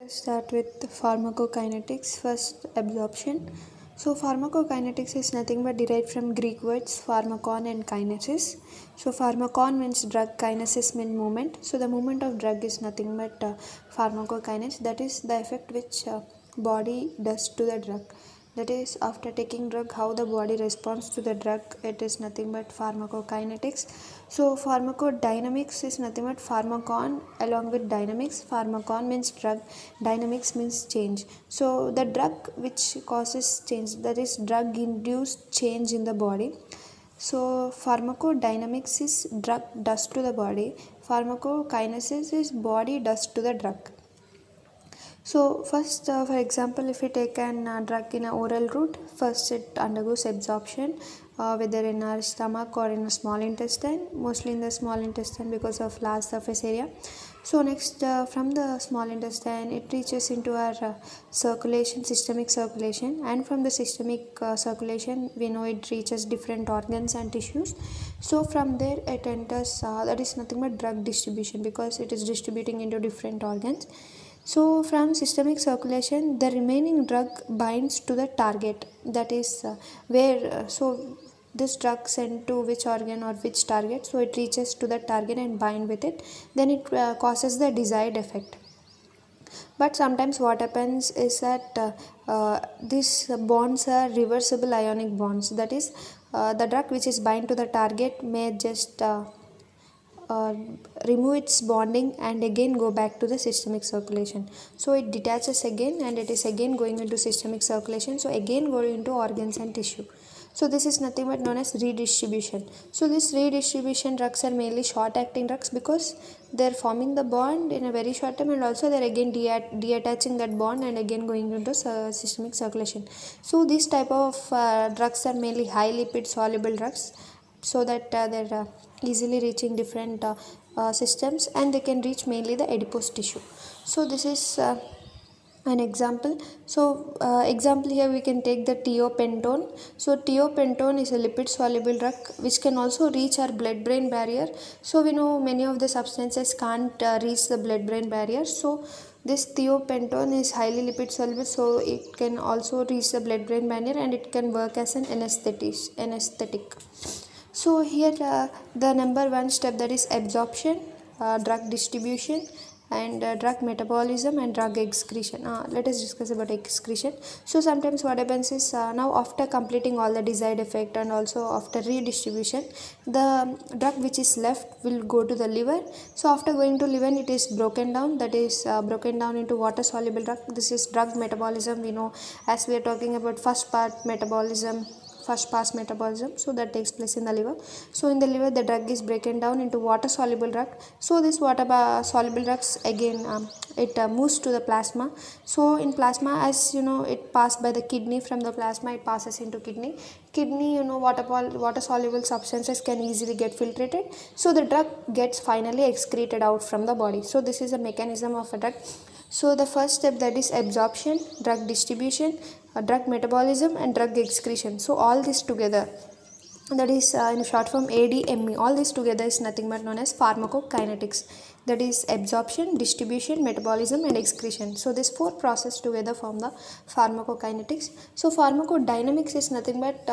Start with pharmacokinetics. First, absorption. So, pharmacokinetics is nothing but derived from Greek words pharmakon and kinesis. So, pharmakon means drug, kinesis means movement. So, the movement of drug is nothing but pharmacokinetics. That is the effect which body does to the drug. That is, after taking drug, how the body responds to the drug. It is nothing but pharmacokinetics. So, pharmacodynamics is nothing but pharmakon along with dynamics. Pharmakon means drug, dynamics means change. So, the drug which causes change, that is, drug induced change in the body. So, pharmacodynamics is drug does to the body, pharmacokinesis is body does to the drug. So first, for example, if we take an drug in an oral route, first it undergoes absorption, whether in our stomach or in a small intestine, mostly in the small intestine because of large surface area. So next, from the small intestine, it reaches into our circulation, systemic circulation, and from the systemic circulation, we know it reaches different organs and tissues. So from there, it enters, that is nothing but drug distribution because it is distributing into different organs. So from systemic circulation, the remaining drug binds to the target, that is so this drug sent to which organ or which target, so it reaches to the target and bind with it, then it causes the desired effect. But sometimes what happens is that these bonds are reversible ionic bonds, that is the drug which is bind to the target may just uh, remove its bonding and again go back to the systemic circulation. So it detaches again and it is again going into systemic circulation, so again going into organs and tissue. So this is nothing but known as redistribution. So this redistribution drugs are mainly short acting drugs because they are forming the bond in a very short time and also they are again detaching that bond and again going into systemic circulation. So this type of drugs are mainly high lipid soluble drugs, so that they're easily reaching different systems and they can reach mainly the adipose tissue. So this is an example. So example here we can take the tiopentone. So tiopentone is a lipid soluble drug which can also reach our blood brain barrier. So we know many of the substances can't reach the blood brain barrier, so this tiopentone is highly lipid soluble, so it can also reach the blood brain barrier and it can work as an anesthetic. So here the number one step, that is absorption, drug distribution, and drug metabolism and drug excretion. Let us discuss about excretion. So sometimes what happens is now after completing all the desired effect and also after redistribution, the drug which is left will go to the liver. So after going to liver, it is broken down, that is broken down into water soluble drug. This is drug metabolism. We know, as we are talking about first part metabolism, first pass metabolism, so that takes place in the liver. So in the liver the drug is broken down into water soluble drug. So this water soluble drugs again it moves to the plasma. So in plasma, as you know, it passed by the kidney. From the plasma it passes into kidney. You know, water soluble substances can easily get filtrated, so the drug gets finally excreted out from the body. So this is a mechanism of a drug. So the first step, that is absorption, drug distribution, drug metabolism and drug excretion. So all this together, that is in short form ADME, all this together is nothing but known as pharmacokinetics, that is absorption, distribution, metabolism and excretion. So these four processes together form the pharmacokinetics. So pharmacodynamics is nothing but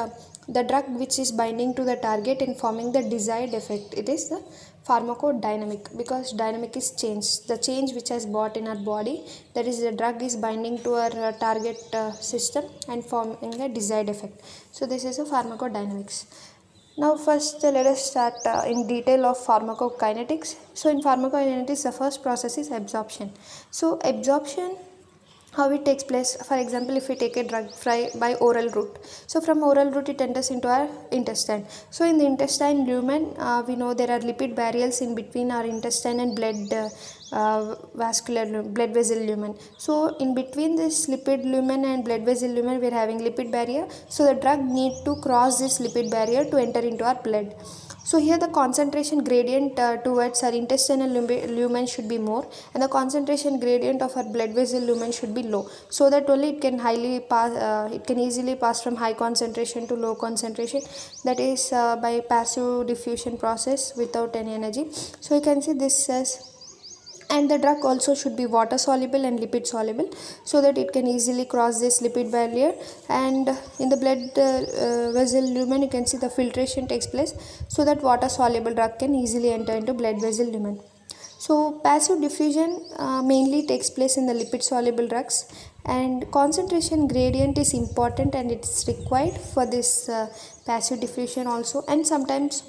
the drug which is binding to the target and forming the desired effect. It is the pharmacodynamic because dynamic is change, the change which has brought in our body, that is the drug is binding to our target system and forming a desired effect. So this is a pharmacodynamics. Now first let us start in detail of pharmacokinetics. So in pharmacokinetics the first process is absorption. So absorption, how it takes place, for example, if we take a drug by oral route, so from oral route it enters into our intestine. So in the intestine lumen, we know there are lipid barriers in between our intestine and blood vessel lumen. So in between this lipid lumen and blood vessel lumen we are having lipid barrier, so the drug need to cross this lipid barrier to enter into our blood. So here the concentration gradient towards our intestinal lumen should be more and the concentration gradient of our blood vessel lumen should be low, so that only it can it can easily pass from high concentration to low concentration, that is by passive diffusion process without any energy. So you can see this as And the drug also should be water soluble and lipid soluble, so that it can easily cross this lipid barrier. And in the blood vessel lumen, you can see the filtration takes place, so that water soluble drug can easily enter into blood vessel lumen. So passive diffusion mainly takes place in the lipid soluble drugs, and concentration gradient is important and it's required for this passive diffusion also. And sometimes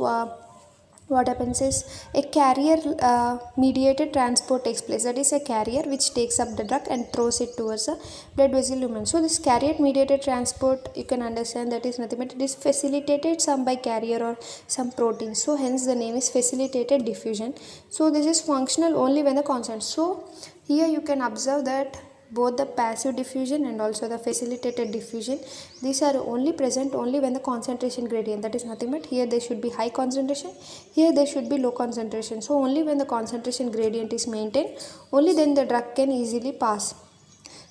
what happens is a carrier mediated transport takes place, that is a carrier which takes up the drug and throws it towards the blood vessel lumen. So this carrier mediated transport, you can understand that is nothing but it is facilitated some by carrier or some protein, so hence the name is facilitated diffusion. So this is functional only when the constant. So here you can observe that both the passive diffusion and also the facilitated diffusion, these are only present only when the concentration gradient, that is nothing but here they should be high concentration, here they should be low concentration. So only when the concentration gradient is maintained, only then the drug can easily pass.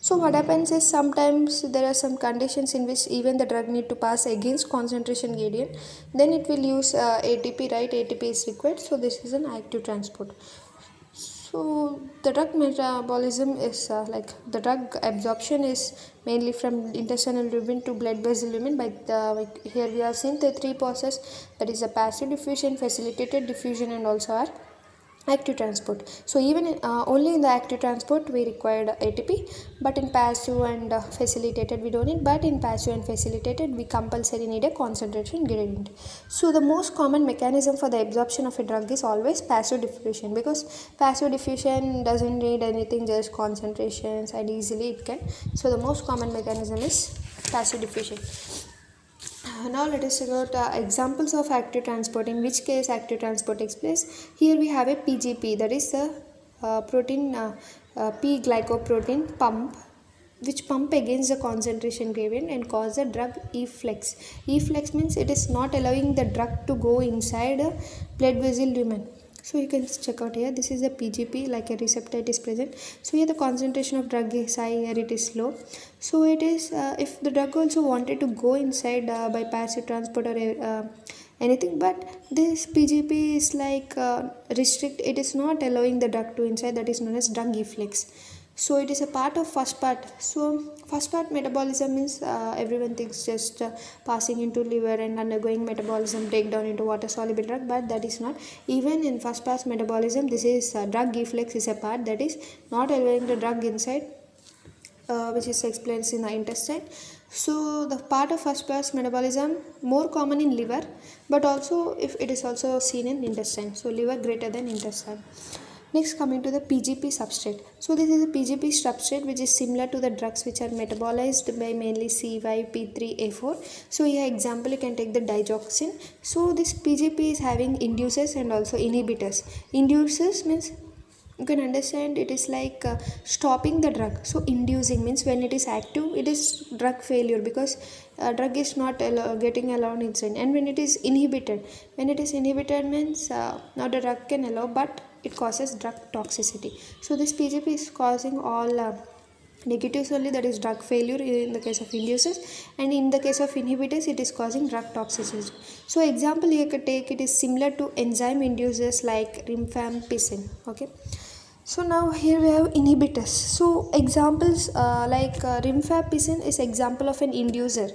So what happens is sometimes there are some conditions in which even the drug need to pass against concentration gradient, then it will use ATP, right? ATP is required, so this is an active transport. So the drug metabolism is like the drug absorption is mainly from intestinal lumen to blood vessel lumen. By the here we have seen the three process, that is a passive diffusion, facilitated diffusion, and also our active transport. So even only in the active transport we required ATP, but in passive and facilitated we don't need, but in passive and facilitated we compulsory need a concentration gradient. So the most common mechanism for the absorption of a drug is always passive diffusion, because passive diffusion doesn't need anything, just concentrations, and easily it can. So the most common mechanism is passive diffusion. Now let us check out examples of active transport, in which case active transport takes place. Here we have a PGP, that is the protein P glycoprotein pump, which pump against the concentration gradient and cause the drug efflux. Efflux means it is not allowing the drug to go inside a blood vessel lumen. So you can check out here, this is a PGP, like a receptor it is present. So here the concentration of drug is high, here it is low. So it is if the drug also wanted to go inside by passive transport or anything, but this PGP is like restrict, it is not allowing the drug to inside, that is known as drug efflux. So it is a part of first part. So first part metabolism means everyone thinks just passing into liver and undergoing metabolism breakdown into water soluble drug, but that is not. Even in first pass metabolism, this is drug efflux is a part, that is not allowing the drug inside, which is explained in the intestine. So the part of first pass metabolism more common in liver, but also if it is also seen in intestine. So liver greater than intestine. Next, coming to the PGP substrate. So this is a PGP substrate which is similar to the drugs which are metabolized by mainly C5, P3, A4. So here example you can take the digoxin. So this PGP is having inducers and also inhibitors. Inducers means you can understand it is like stopping the drug. So inducing means when it is active it is drug failure, because drug is not getting allowed inside. And when it is inhibited means now the drug can allow, but it causes drug toxicity. So this PGP is causing all negatives only, that is drug failure in the case of inducers, and in the case of inhibitors it is causing drug toxicity. So example you could take, it is similar to enzyme inducers like rifampicin. Okay, so now here we have inhibitors. So examples like rifampicin is example of an inducer.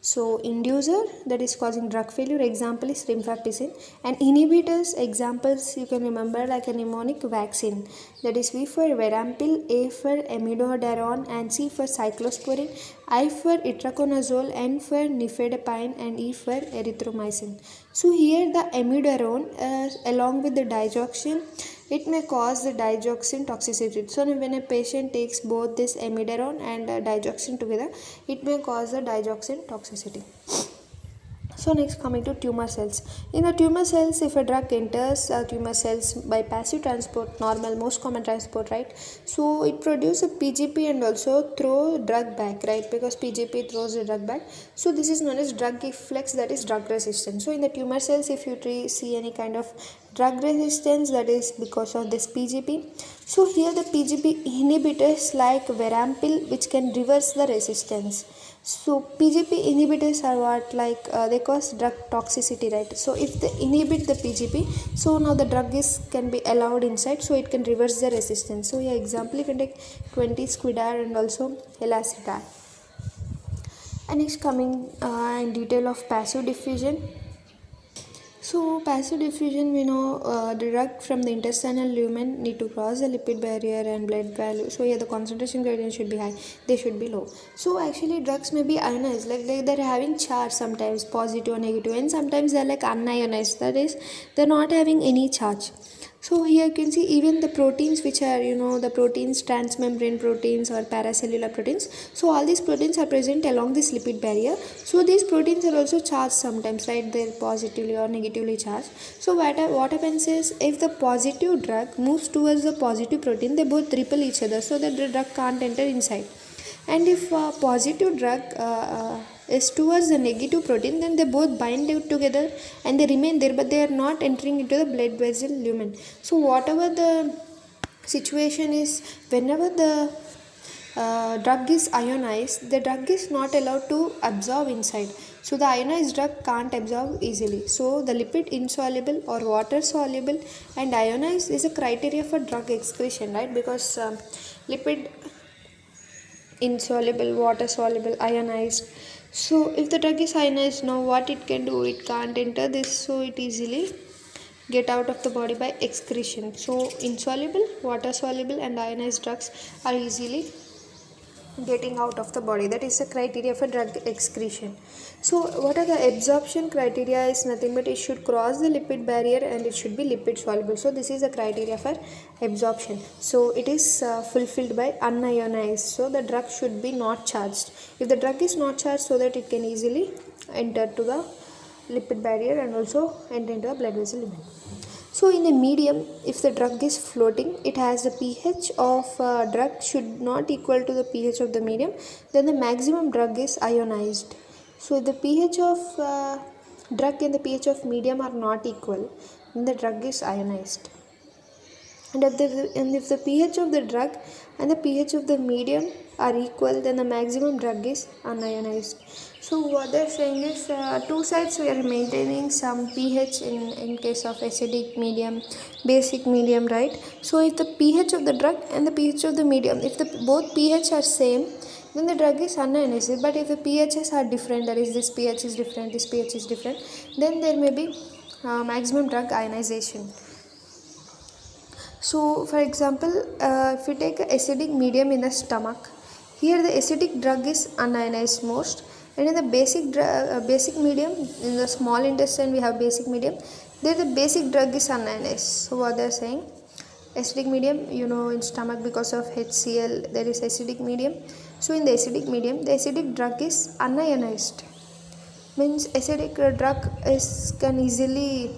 So inducer that is causing drug failure, example is rifampicin, and inhibitors examples you can remember like a mnemonic vaccine, that is V for Verampil, A for Amiodarone, and C for cyclosporin, I for itraconazole, N for nifedipine, and E for erythromycin. So here the amiodarone along with the digoxin, it may cause the digoxin toxicity. So when a patient takes both this amiodarone and digoxin together, it may cause the digoxin toxicity. So next, coming to tumor cells. In the tumor cells, if a drug enters tumor cells by passive transport, normal most common transport, right? So it produces a PGP and also throw drug back, right? Because PGP throws the drug back. So this is known as drug efflux, that is drug resistance. So in the tumor cells, if you see any kind of drug resistance, that is because of this PGP. So here the PGP inhibitors like Verampil which can reverse the resistance. So PGP inhibitors are what, like they cause drug toxicity, right? So if they inhibit the PGP, so now the drug is can be allowed inside, so it can reverse the resistance. So yeah, example you can take 20 Squidar and also Elacetar. And next coming in detail of passive diffusion. So passive diffusion, we know the drug from the intestinal lumen need to cross the lipid barrier and blood value. So here the concentration gradient should be high, they should be low. So actually drugs may be ionized, like they're having charge, sometimes positive or negative, and sometimes they're like unionized, that is they're not having any charge. So here you can see even the proteins which are, the proteins, transmembrane proteins or paracellular proteins. So all these proteins are present along this lipid barrier. So these proteins are also charged sometimes, right? They're positively or negatively charged. So what happens is, if the positive drug moves towards the positive protein, they both repel each other so that the drug can't enter inside. And if positive drug is towards the negative protein, then they both bind together and they remain there, but they are not entering into the blood vessel lumen. So whatever the situation is, whenever the drug is ionized, the drug is not allowed to absorb inside. So the ionized drug can't absorb easily. So the lipid insoluble or water soluble and ionized is a criteria for drug excretion, right? Because lipid insoluble, water soluble, ionized. So if the drug is ionized, now what it can do, it can't enter this, so it easily get out of the body by excretion. So insoluble, water soluble and ionized drugs are easily getting out of the body. That is the criteria for drug excretion. So what are the absorption criteria? Is nothing but it should cross the lipid barrier and it should be lipid soluble. So this is the criteria for absorption. So it is fulfilled by unionized. So the drug should be not charged. If the drug is not charged, so that it can easily enter to the lipid barrier and also enter into the blood vessel lumen. So in a medium, if the drug is floating, it has the pH of drug should not equal to the pH of the medium, then the maximum drug is ionized. So the pH of drug and the pH of medium are not equal, then the drug is ionized. And if the pH of the drug and the pH of the medium are equal, then the maximum drug is unionized. So what they're saying is two sides we are maintaining some pH in case of acidic medium, basic medium, right? So if the pH of the drug and the pH of the medium, if the both pH are same, then the drug is unionized. But if the pHs are different, that is this pH is different, this pH is different, then there may be maximum drug ionization. So for example, if we take an acidic medium in the stomach, here the acidic drug is unionized most, and in the basic medium, in the small intestine we have basic medium, there the basic drug is unionized. So what they are saying, acidic medium, in stomach because of HCl there is acidic medium. So in the acidic medium, the acidic drug is unionized, means acidic drug can easily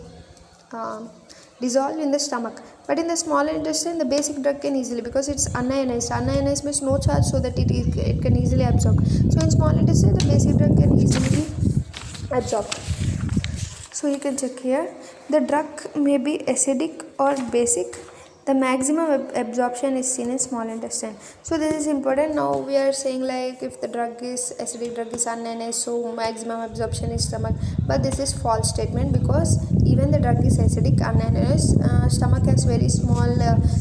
dissolve in the stomach, but in the small intestine the basic drug can easily, because it's unionized. Unionized means no charge, so that it can easily absorb. So in small intestine the basic drug can easily be absorbed. So you can check here, the drug may be acidic or basic. The maximum absorption is seen in small intestine. So this is important. Now we are saying like if the drug is acidic drug is unionized, so maximum absorption is stomach. But this is false statement, because even the drug is acidic unionized, stomach has very small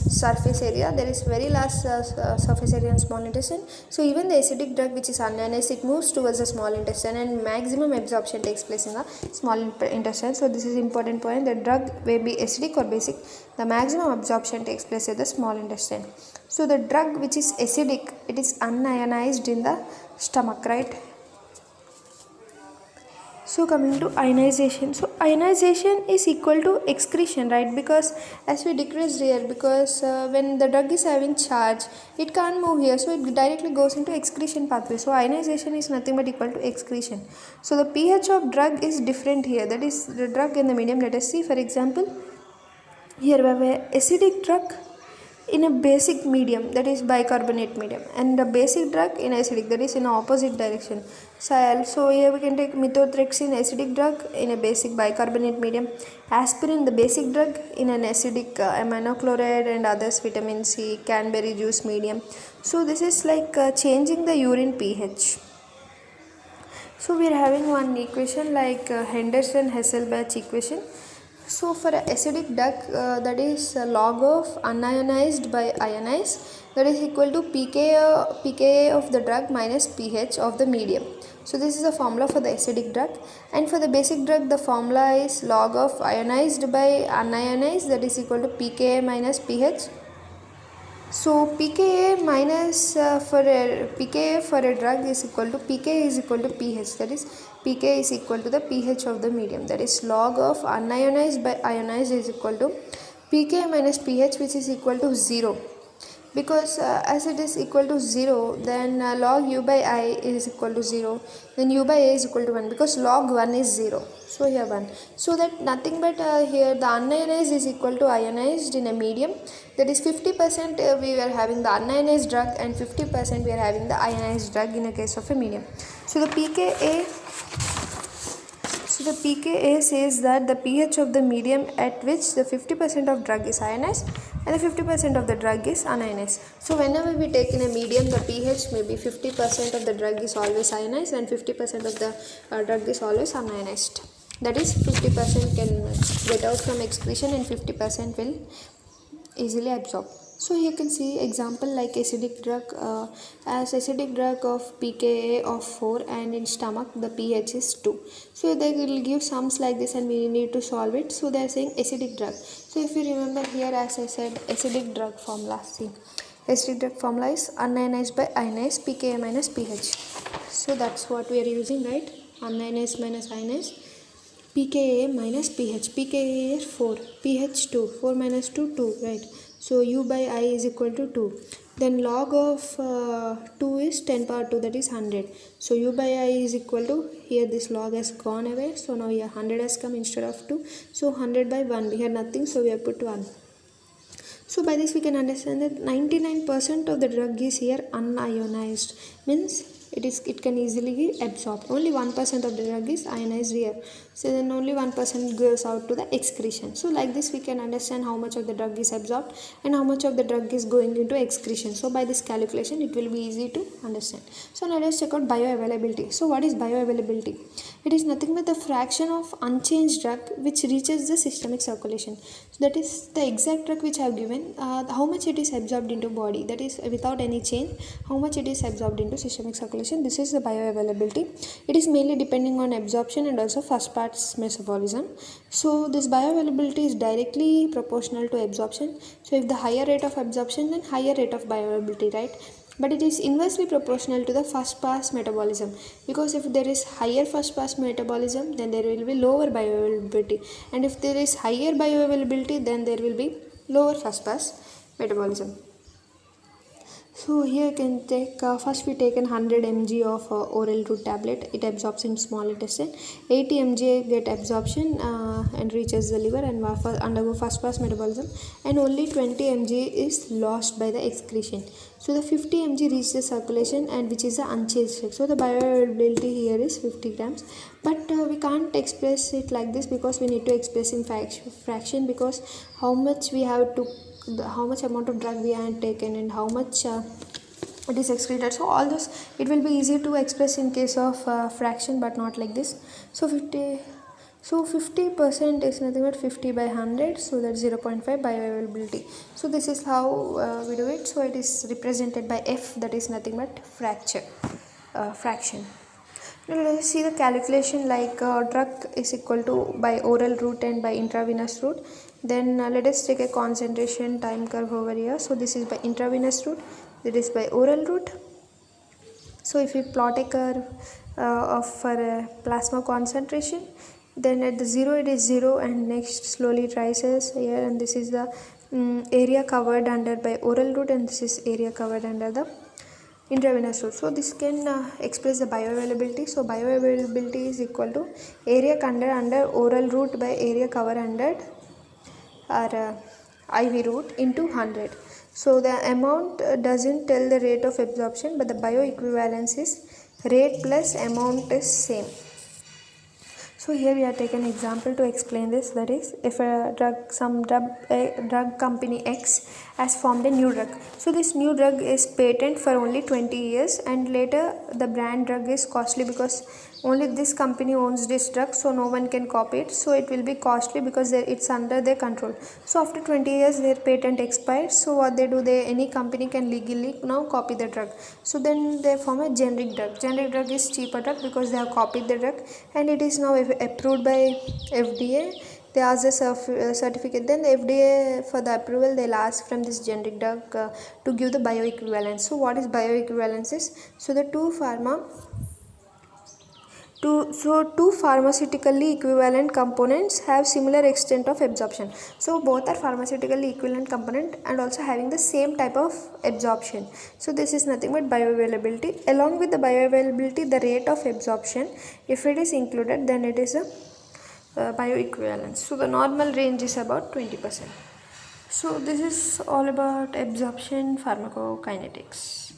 surface area. There is very large surface area in small intestine. So even the acidic drug which is unionized, it moves towards the small intestine and maximum absorption takes place in the small intestine. So this is important point. The drug may be acidic or basic. The maximum absorption takes place at the small intestine. So the drug which is acidic, it is unionized in the stomach, right? So coming to ionization. So ionization is equal to excretion, right? Because as we decreased here, because when the drug is having charge, it can't move here, so it directly goes into excretion pathway. So ionization is nothing but equal to excretion. So the pH of drug is different here, that is the drug in the medium. Let us see, for example, here we have a acidic drug in a basic medium, that is bicarbonate medium, and the basic drug in acidic, that is in opposite direction. So here we can take methotrexate, acidic drug in a basic bicarbonate medium, aspirin, the basic drug in an acidic aminochloride and others, vitamin C, cranberry juice medium. So this is like changing the urine pH. So we are having one equation like Henderson-Hasselbalch equation. So for acidic drug, that is log of unionized by ionized, that is equal to pKa of the drug minus pH of the medium. So this is the formula for the acidic drug, and for the basic drug the formula is log of ionized by unionized, that is equal to pKa minus pH. So pKa minus pKa for a drug is equal to pKa is equal to pH, that is pKa is equal to the pH of the medium, that is log of unionized by ionized is equal to pKa minus pH, which is equal to 0. Because as it is equal to 0, then log u by I is equal to 0, then u by A is equal to 1, because log 1 is 0. So here 1. So that nothing but here the unionized is equal to ionized in a medium, that is 50% we were having the unionized drug and 50% we are having the ionized drug in a case of a medium. So the pKa says that the pH of the medium at which the 50% of drug is ionized and the 50% of the drug is unionized. So whenever we take in a medium, the pH may be 50% of the drug is always ionized and 50% of the drug is always unionized. That is 50% can get out from excretion and 50% will easily absorb. So you can see example like acidic drug, as acidic drug of pKa of 4 and in stomach the pH is 2. So they will give sums like this and we need to solve it. So they are saying acidic drug. So if you remember here, as I said, acidic drug formula, see, acidic drug formula is unionized by ionized, pKa minus pH. So that's what we are using, right? Unionized minus ionized, pKa minus pH. pKa is 4, pH 2, 4 minus 2, 2, right? So u by I is equal to 2. Then log of 2 is 10 power 2, that is 100. So u by I is equal to, here this log has gone away, so now here 100 has come instead of 2. So 100 by 1, we had nothing, so we have put 1. So by this we can understand that 99% of the drug is here unionized, means it can easily be absorbed. Only 1% of the drug is ionized here. So then only 1% goes out to the excretion. So like this we can understand how much of the drug is absorbed and how much of the drug is going into excretion. So by this calculation it will be easy to understand. So now let's check out bioavailability. So what is bioavailability? It is nothing but the fraction of unchanged drug which reaches the systemic circulation. So that is the exact drug which I have given, how much it is absorbed into body, that is without any change, how much it is absorbed into systemic circulation. This is the bioavailability. It is mainly depending on absorption and also first parts metabolism. So this bioavailability is directly proportional to absorption. So if the higher rate of absorption, then higher rate of bioavailability, right? But it is inversely proportional to the first pass metabolism, because if there is higher first pass metabolism, then there will be lower bioavailability, and if there is higher bioavailability, then there will be lower first pass metabolism. So here you can take, first we take 100 mg of oral root tablet, it absorbs in small intestine, 80 mg get absorption and reaches the liver and undergo first pass metabolism, and only 20 mg is lost by the excretion. So the 50 mg reaches the circulation, and which is the unchanged rate. So the bioavailability here is 50 grams, but we can't express it like this because we need to express in fraction, because how much we have to, how much amount of drug we have taken and how much it is excreted. So all this it will be easy to express in case of fraction, but not like this. So 50% is nothing but 50 by 100, so that's 0.5 bioavailability. So this is how we do it. So it is represented by F, that is nothing but fraction. Now let us see the calculation, like drug is equal to by oral route and by intravenous route. Then let us take a concentration time curve over here. So this is by intravenous route, that is by oral route. So if we plot a curve for plasma concentration, then at the 0 it is 0, and next slowly it rises here, and this is the area covered under by oral route, and this is area covered under the intravenous route. So this can express the bioavailability. So bioavailability is equal to area covered under oral route by area covered under our IV route into 100. So the amount doesn't tell the rate of absorption, but the bioequivalence is rate plus amount is same. So here we are taking an example to explain this. That is, if a drug company X has formed a new drug. So this new drug is patent for only 20 years, and later the brand drug is costly because only this company owns this drug, so no one can copy it. So it will be costly because it's under their control. So after 20 years their patent expires. So what they do, any company can legally now copy the drug. So then they form a generic drug. Generic drug is cheaper drug because they have copied the drug, and it is now approved by FDA. They ask the certificate. Then the FDA, for the approval, they'll ask from this generic drug to give the bioequivalence. So what is bioequivalence is, so the two pharmaceutically equivalent components have similar extent of absorption. So both are pharmaceutically equivalent component and also having the same type of absorption. So this is nothing but bioavailability. Along with the bioavailability, the rate of absorption, if it is included, then it is a bioequivalence. So the normal range is about 20%. So this is all about absorption pharmacokinetics.